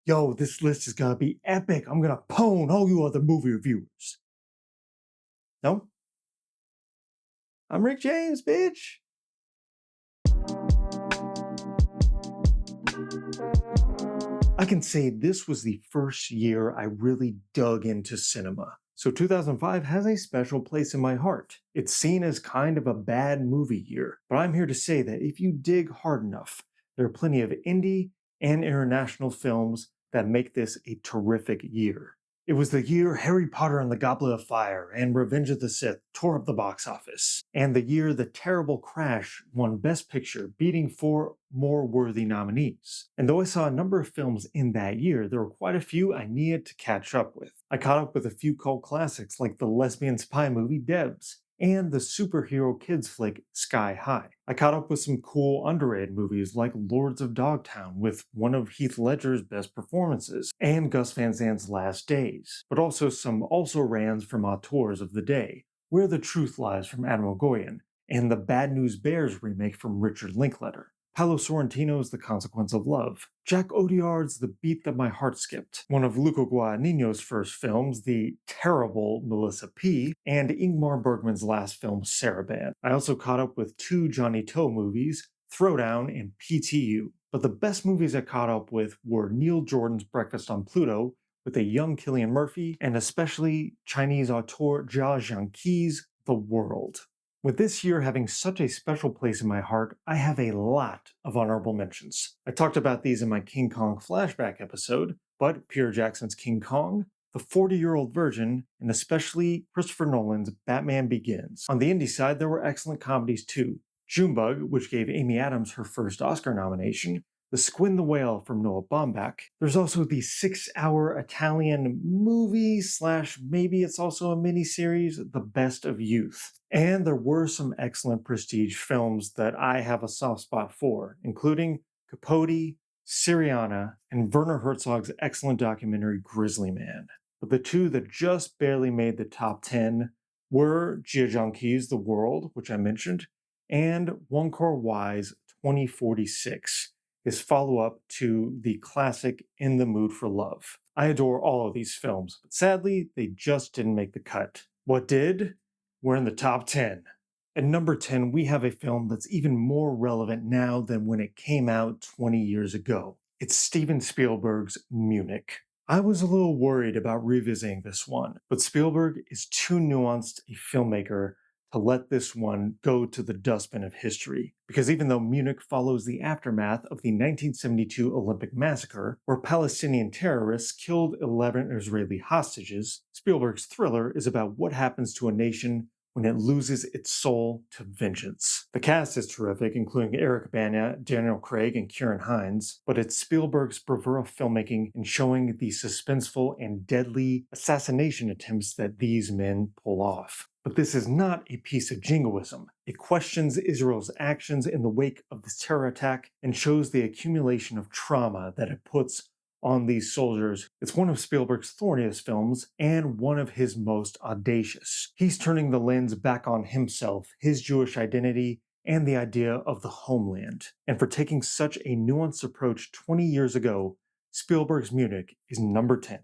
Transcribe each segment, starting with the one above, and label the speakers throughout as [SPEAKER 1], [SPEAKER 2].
[SPEAKER 1] Yo, this list is gonna be epic. I'm gonna pwn all you other movie reviewers. No? I'm Rick James, bitch. I can say this was the first year I really dug into cinema. So 2005 has a special place in my heart. It's seen as kind of a bad movie year, but I'm here to say that if you dig hard enough, there are plenty of indie and international films that make this a terrific year. It was the year Harry Potter and the Goblet of Fire and Revenge of the Sith tore up the box office, and the year The Terrible Crash won Best Picture, beating four more worthy nominees. And though I saw a number of films in that year, there were quite a few I needed to catch up with. I caught up with a few cult classics like the lesbian spy movie Debs, and the superhero kids flick Sky High. I caught up with some cool underrated movies like Lords of Dogtown with one of Heath Ledger's best performances, and Gus Van Sant's Last Days, but also some also-rans from auteurs of the day, Where the Truth Lies from Adam Goyan, and the Bad News Bears remake from Richard Linklater. Paolo Sorrentino's The Consequence of Love, Jack Audiard's The Beat That My Heart Skipped, one of Luca Guadagnino's first films, the terrible Melissa P., and Ingmar Bergman's last film, Saraband. I also caught up with two Johnny Toe movies, Throwdown and PTU. But the best movies I caught up with were Neil Jordan's Breakfast on Pluto, with a young Cillian Murphy, and especially Chinese auteur Jia Zhangqi's The World. With this year having such a special place in my heart, I have a lot of honorable mentions. I talked about these in my King Kong flashback episode, but Peter Jackson's King Kong, The 40-Year-Old Virgin, and especially Christopher Nolan's Batman Begins. On the indie side, there were excellent comedies too. Junebug, which gave Amy Adams her first Oscar nomination, The Squid and the Whale from Noah Baumbach. There's also the 6-hour Italian movie / maybe it's also a miniseries, The Best of Youth. And there were some excellent prestige films that I have a soft spot for, including Capote, Syriana, and Werner Herzog's excellent documentary Grizzly Man. But the two that just barely made the top 10 were Jia Zhangqi's The World, which I mentioned, and Wong Kar-wai's 2046. His follow-up to the classic In the Mood for Love. I adore all of these films, but sadly, they just didn't make the cut. What did? We're in the top 10. At number 10, we have a film that's even more relevant now than when it came out 20 years ago. It's Steven Spielberg's Munich. I was a little worried about revisiting this one, but Spielberg is too nuanced a filmmaker to let this one go to the dustbin of history. Because even though Munich follows the aftermath of the 1972 Olympic massacre, where Palestinian terrorists killed 11 Israeli hostages, Spielberg's thriller is about what happens to a nation when it loses its soul to vengeance. The cast is terrific, including Eric Bana, Daniel Craig, and Ciarán Hinds, but it's Spielberg's bravura filmmaking in showing the suspenseful and deadly assassination attempts that these men pull off. But this is not a piece of jingoism. It questions Israel's actions in the wake of this terror attack and shows the accumulation of trauma that it puts on these soldiers. It's one of Spielberg's thorniest films and one of his most audacious. He's turning the lens back on himself, his Jewish identity, and the idea of the homeland. And for taking such a nuanced approach 20 years ago, Spielberg's Munich is number 10.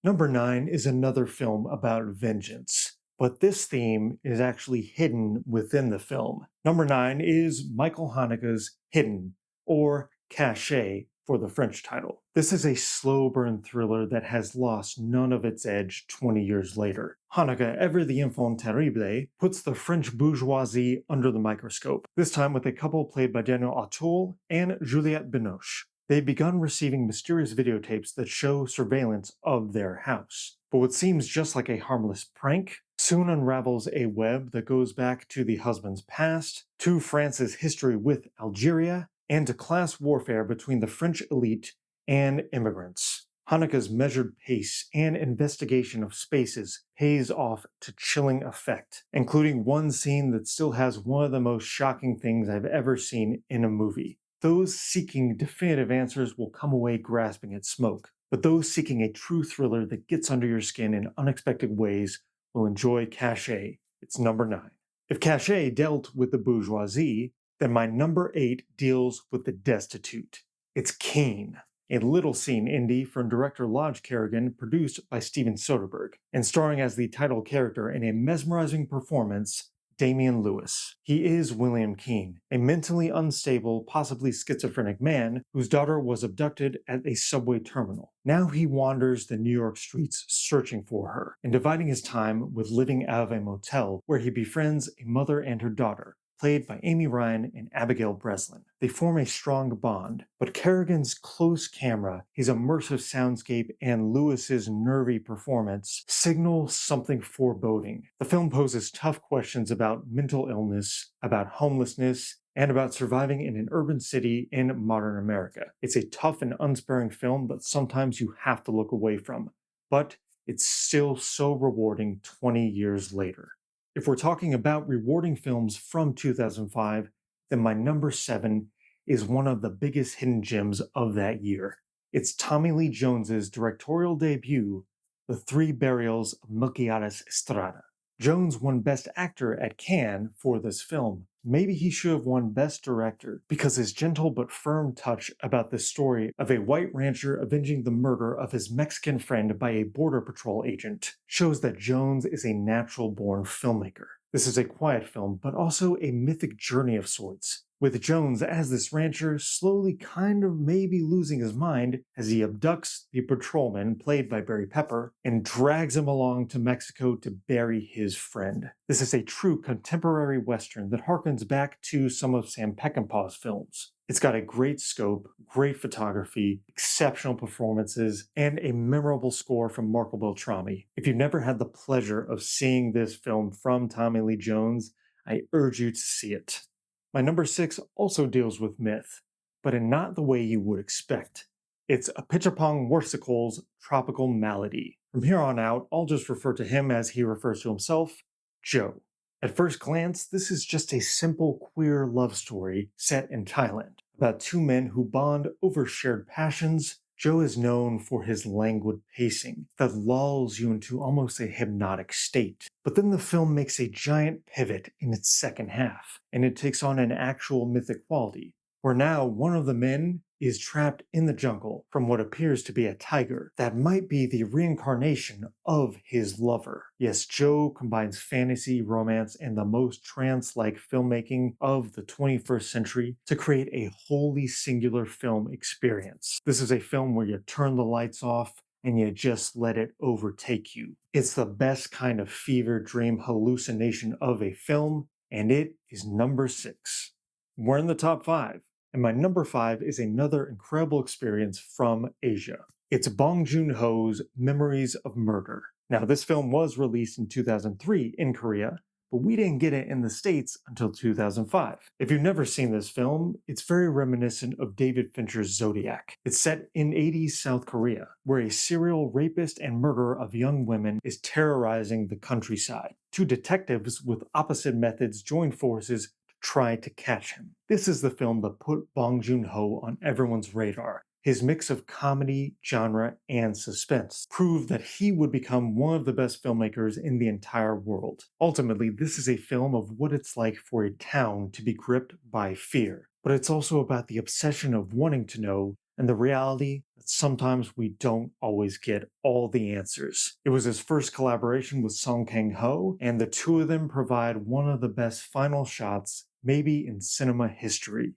[SPEAKER 1] Number 9 is another film about vengeance. But this theme is actually hidden within the film. Number 9 is Michael Haneke's Hidden, or Caché for the French title. This is a slow burn thriller that has lost none of its edge 20 years later. Haneke, ever the enfant terrible, puts the French bourgeoisie under the microscope, this time with a couple played by Daniel Auteuil and Juliette Binoche. They've begun receiving mysterious videotapes that show surveillance of their house. But what seems just like a harmless prank soon unravels a web that goes back to the husband's past, to France's history with Algeria, and to class warfare between the French elite and immigrants. Haneke's measured pace and investigation of spaces pays off to chilling effect, including one scene that still has one of the most shocking things I've ever seen in a movie. Those seeking definitive answers will come away grasping at smoke, but those seeking a true thriller that gets under your skin in unexpected ways will enjoy Caché. It's number 9. If Caché dealt with the bourgeoisie, then my number 8 deals with the destitute. It's Keane. a little-seen indie from director Lodge Kerrigan, produced by Steven Soderbergh, and starring as the title character in a mesmerizing performance, Damian Lewis. He is William Keane, a mentally unstable, possibly schizophrenic man whose daughter was abducted at a subway terminal. Now he wanders the New York streets searching for her, and dividing his time with living out of a motel where he befriends a mother and her daughter, played by Amy Ryan and Abigail Breslin. They form a strong bond, but Kerrigan's close camera, his immersive soundscape, and Lewis's nervy performance signal something foreboding. The film poses tough questions about mental illness, about homelessness, and about surviving in an urban city in modern America. It's a tough and unsparing film that sometimes you have to look away from, but it's still so rewarding 20 years later. If we're talking about rewarding films from 2005, then my number 7 is one of the biggest hidden gems of that year. It's Tommy Lee Jones's directorial debut, The Three Burials of Melquiades Estrada. Jones won Best Actor at Cannes for this film. Maybe he should have won Best Director, because his gentle but firm touch about the story of a white rancher avenging the murder of his Mexican friend by a Border Patrol agent shows that Jones is a natural-born filmmaker. This is a quiet film, but also a mythic journey of sorts, with Jones as this rancher slowly kind of maybe losing his mind as he abducts the patrolman, played by Barry Pepper, and drags him along to Mexico to bury his friend. This is a true contemporary western that harkens back to some of Sam Peckinpah's films. It's got a great scope, great photography, exceptional performances, and a memorable score from Marco Beltrami. If you've never had the pleasure of seeing this film from Tommy Lee Jones, I urge you to see it. My number 6 also deals with myth, but in not the way you would expect. It's Apichatpong Weerasethakul's Tropical Malady. From here on out, I'll just refer to him as he refers to himself, Joe. At first glance, this is just a simple queer love story set in Thailand, about two men who bond over shared passions. Joe is known for his languid pacing that lulls you into almost a hypnotic state. But then the film makes a giant pivot in its second half, and it takes on an actual mythic quality, where now one of the men is trapped in the jungle from what appears to be a tiger that might be the reincarnation of his lover. Yes, Joe combines fantasy, romance, and the most trance-like filmmaking of the 21st century to create a wholly singular film experience. This is a film where you turn the lights off and you just let it overtake you. It's the best kind of fever dream hallucination of a film, and it is number 6. We're in the top 5. And my number 5 is another incredible experience from Asia. It's Bong Joon-ho's Memories of Murder. Now, this film was released in 2003 in Korea, but we didn't get it in the States until 2005. If you've never seen this film, it's very reminiscent of David Fincher's Zodiac. It's set in 80s South Korea, where a serial rapist and murderer of young women is terrorizing the countryside. Two detectives with opposite methods join forces try to catch him. This is the film that put Bong Joon-ho on everyone's radar. His mix of comedy, genre, and suspense proved that he would become one of the best filmmakers in the entire world. Ultimately, this is a film of what it's like for a town to be gripped by fear, but it's also about the obsession of wanting to know and the reality that sometimes we don't always get all the answers. It was his first collaboration with Song Kang-ho, and the two of them provide one of the best final shots maybe in cinema history.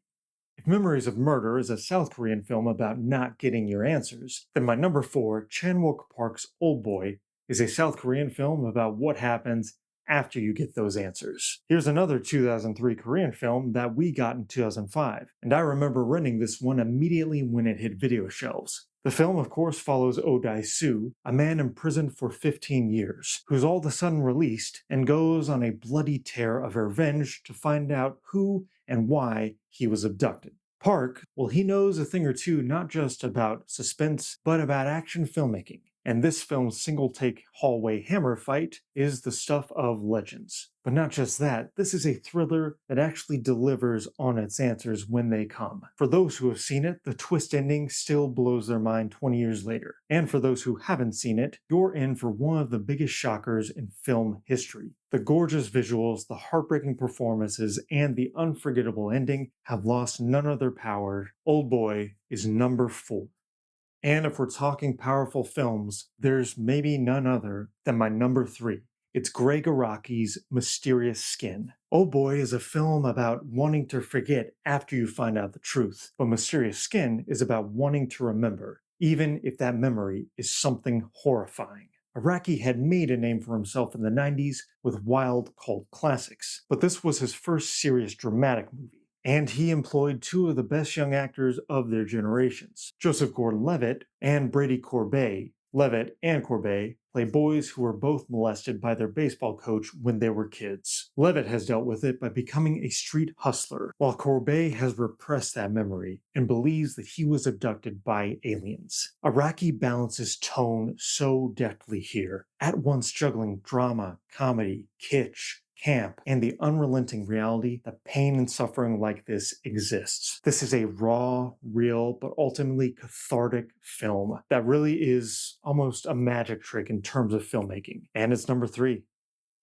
[SPEAKER 1] If Memories of Murder is a South Korean film about not getting your answers, then my number 4, Chan-wook Park's Oldboy, is a South Korean film about what happens after you get those answers. Here's another 2003 Korean film that we got in 2005, and I remember renting this one immediately when it hit video shelves. The film, of course, follows Oh Dae-soo, a man imprisoned for 15 years, who's all of a sudden released and goes on a bloody tear of revenge to find out who and why he was abducted. Park, well, he knows a thing or two not just about suspense, but about action filmmaking. And this film's single-take hallway hammer fight is the stuff of legends. But not just that, this is a thriller that actually delivers on its answers when they come. For those who have seen it, the twist ending still blows their mind 20 years later. And for those who haven't seen it, you're in for one of the biggest shockers in film history. The gorgeous visuals, the heartbreaking performances, and the unforgettable ending have lost none of their power. Oldboy is number 4. And if we're talking powerful films, there's maybe none other than my number three. It's Greg Araki's Mysterious Skin. Oh Boy is a film about wanting to forget after you find out the truth, but Mysterious Skin is about wanting to remember, even if that memory is something horrifying. Araki had made a name for himself in the 90s with wild cult classics, but this was his first serious dramatic movie. And he employed two of the best young actors of their generations, Joseph Gordon-Levitt and Brady Corbet. Levitt and Corbet play boys who were both molested by their baseball coach when they were kids. Levitt has dealt with it by becoming a street hustler, while Corbet has repressed that memory and believes that he was abducted by aliens. Araki balances tone so deftly here, at once juggling drama, comedy, kitsch, camp, and the unrelenting reality that pain and suffering like this exists. This is a raw, real, but ultimately cathartic film that really is almost a magic trick in terms of filmmaking. And it's number three.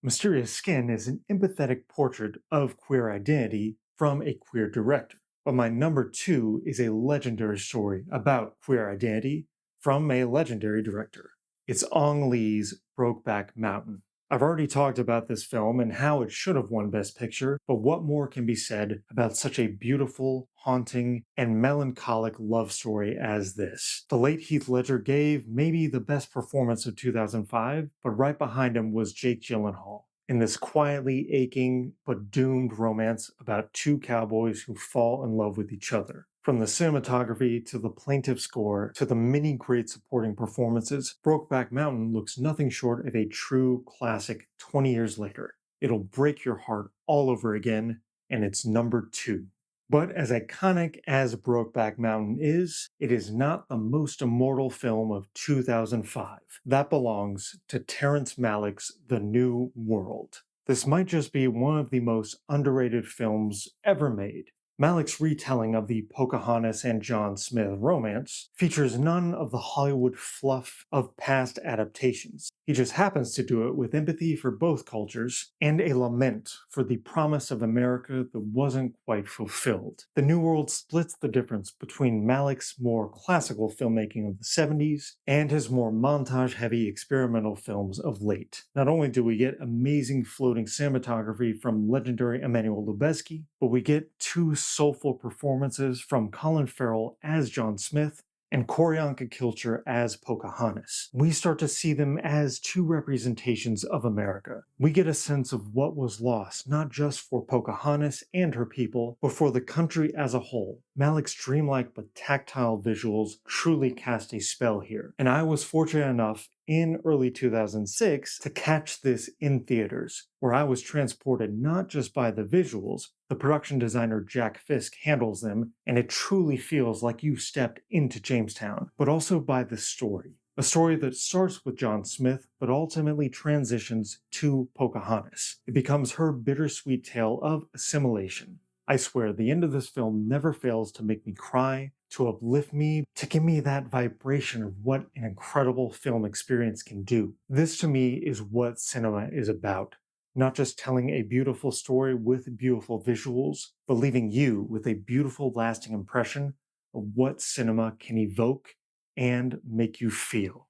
[SPEAKER 1] Mysterious Skin is an empathetic portrait of queer identity from a queer director. But my number two is a legendary story about queer identity from a legendary director. It's Ong Lee's Brokeback Mountain. I've already talked about this film and how it should have won Best Picture, but what more can be said about such a beautiful, haunting, and melancholic love story as this? The late Heath Ledger gave maybe the best performance of 2005, but right behind him was Jake Gyllenhaal in this quietly aching but doomed romance about two cowboys who fall in love with each other. From the cinematography to the plaintive score to the many great supporting performances, Brokeback Mountain looks nothing short of a true classic 20 years later. It'll break your heart all over again, and it's number two. But as iconic as Brokeback Mountain is, it is not the most immortal film of 2005. That belongs to Terrence Malick's The New World. This might just be one of the most underrated films ever made. Malick's retelling of the Pocahontas and John Smith romance features none of the Hollywood fluff of past adaptations. He just happens to do it with empathy for both cultures and a lament for the promise of America that wasn't quite fulfilled. The New World splits the difference between Malick's more classical filmmaking of the 70s and his more montage-heavy experimental films of late. Not only do we get amazing floating cinematography from legendary Emmanuel Lubezki, but we get two soulful performances from Colin Farrell as John Smith and Q'orianka Kilcher as Pocahontas. We start to see them as two representations of America. We get a sense of what was lost, not just for Pocahontas and her people, but for the country as a whole. Malick's dreamlike but tactile visuals truly cast a spell here, and I was fortunate enough in early 2006 to catch this in theaters, where I was transported not just by the visuals, the production designer Jack Fisk handles them, and it truly feels like you stepped into Jamestown, but also by the story. A story that starts with John Smith, but ultimately transitions to Pocahontas. It becomes her bittersweet tale of assimilation. I swear, the end of this film never fails to make me cry, to uplift me, to give me that vibration of what an incredible film experience can do. This to me is what cinema is about. Not just telling a beautiful story with beautiful visuals, but leaving you with a beautiful lasting impression of what cinema can evoke and make you feel.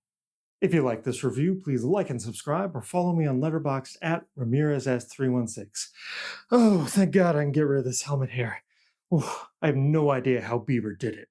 [SPEAKER 1] If you like this review, please like and subscribe or follow me on Letterboxd at RamirezS316. Oh, thank God I can get rid of this helmet hair. I have no idea how Bieber did it.